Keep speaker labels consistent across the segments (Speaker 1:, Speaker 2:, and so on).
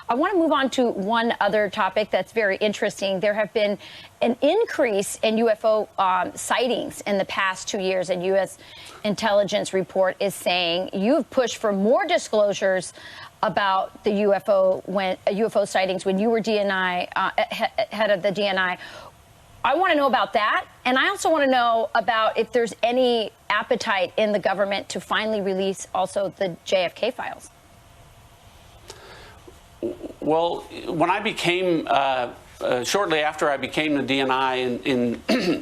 Speaker 1: I want to move on to one other topic that's very interesting. There have been an increase in UFO sightings in the past 2 years, and U.S. intelligence report is saying you've pushed for more disclosures about the UFO sightings when you were DNI head of the DNI. I want to know about that, and I also want to know about if there's any appetite in the government to finally release also the JFK files.
Speaker 2: Well, when I became shortly after I became the DNI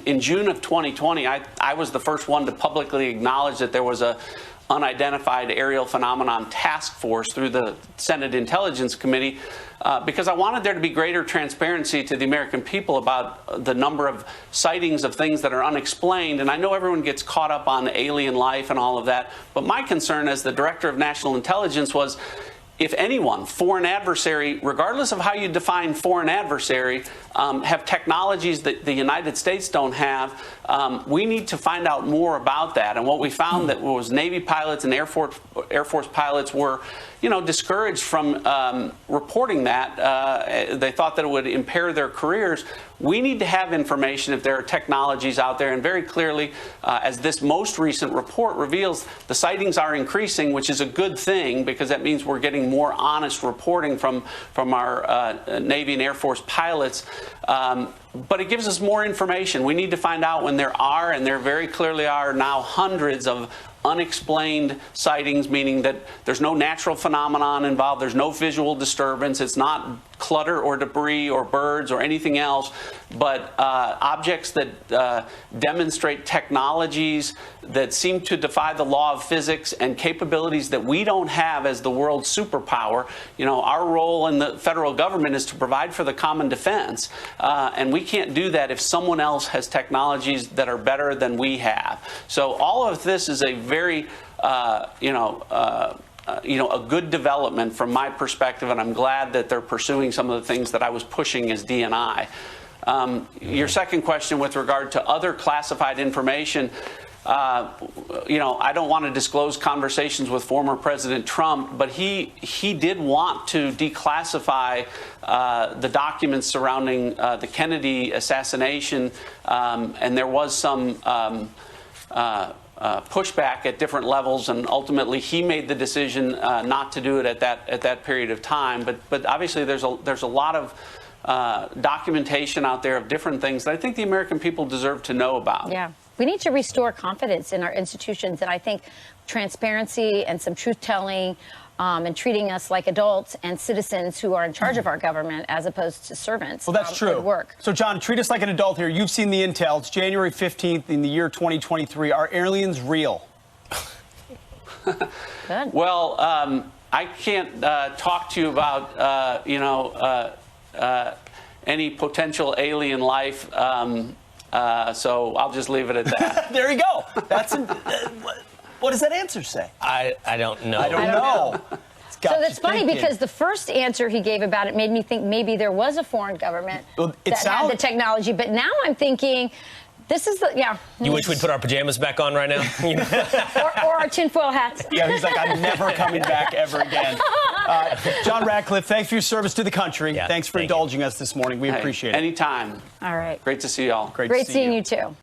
Speaker 2: in June of 2020, I was the first one to publicly acknowledge that there was a unidentified aerial phenomenon task force through the Senate Intelligence Committee because I wanted there to be greater transparency to the American people about the number of sightings of things that are unexplained. And I know everyone gets caught up on alien life and all of that, but my concern as the Director of National Intelligence was, if anyone, foreign adversary, regardless of how you define foreign adversary, have technologies that the United States don't have, we need to find out more about that. And what we found that was Navy pilots and Air Force pilots were, discouraged from reporting that. They thought that it would impair their careers. We need to have information if there are technologies out there. And very clearly, as this most recent report reveals, the sightings are increasing, which is a good thing because that means we're getting more honest reporting from our Navy and Air Force pilots. But it gives us more information. We need to find out when there are, and there very clearly are now, hundreds of unexplained sightings, meaning that there's no natural phenomenon involved, there's no visual disturbance, it's not clutter or debris or birds or anything else, but objects that demonstrate technologies that seem to defy the law of physics and capabilities that we don't have as the world's superpower. Our role in the federal government is to provide for the common defense, and we can't do that if someone else has technologies that are better than we have. So all of this is a very, a good development from my perspective, and I'm glad that they're pursuing some of the things that I was pushing as DNI. Your second question with regard to other classified information, I don't want to disclose conversations with former President Trump, but he did want to declassify the documents surrounding the Kennedy assassination, and there was some pushback at different levels, and ultimately he made the decision not to do it at that period of time. But obviously there's a lot of documentation out there of different things that I think the American people deserve to know about.
Speaker 1: Yeah. We need to restore confidence in our institutions, and I think transparency and some truth-telling and treating us like adults and citizens who are in charge of our government as opposed to servants.
Speaker 3: Well, that's true.
Speaker 1: Would work.
Speaker 3: So, John, treat us like an adult here. You've seen the intel. It's January 15th in the year 2023. Are aliens real?
Speaker 1: Good.
Speaker 2: Well, I can't talk to you about, any potential alien life. So I'll just leave it at that.
Speaker 3: There you go. What does that answer say?
Speaker 4: I don't know.
Speaker 3: I don't know.
Speaker 1: So that's funny because the first answer he gave about it made me think maybe there was a foreign government that had the technology. But now I'm thinking, this is
Speaker 4: You wish we'd put our pajamas back on right now?
Speaker 1: or our tinfoil hats.
Speaker 3: Yeah, he's like, I'm never coming back ever again. John Ratcliffe, thanks for your service to the country.
Speaker 4: Yeah,
Speaker 3: thanks for indulging us this morning. We appreciate it.
Speaker 2: Anytime.
Speaker 1: All right.
Speaker 2: Great to see y'all.
Speaker 1: Great seeing you too.